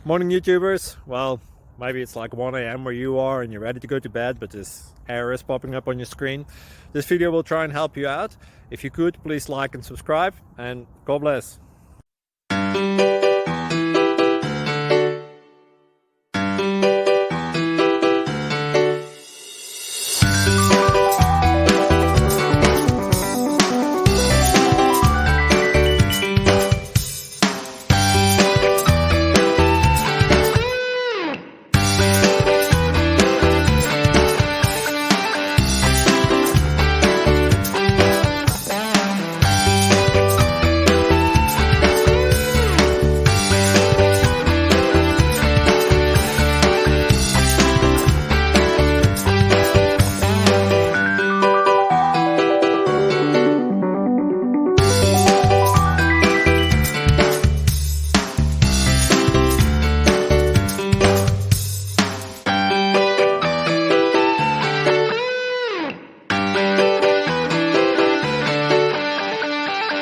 Morning YouTubers. Well, maybe it's like 1 a.m. where you are and you're ready to go to bed, but this error is popping up on your screen. This video will try and help you out. If you could, please like and subscribe, and God bless.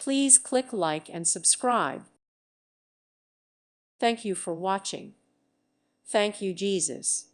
Please click like and subscribe. Thank you for watching. Thank you, Jesus.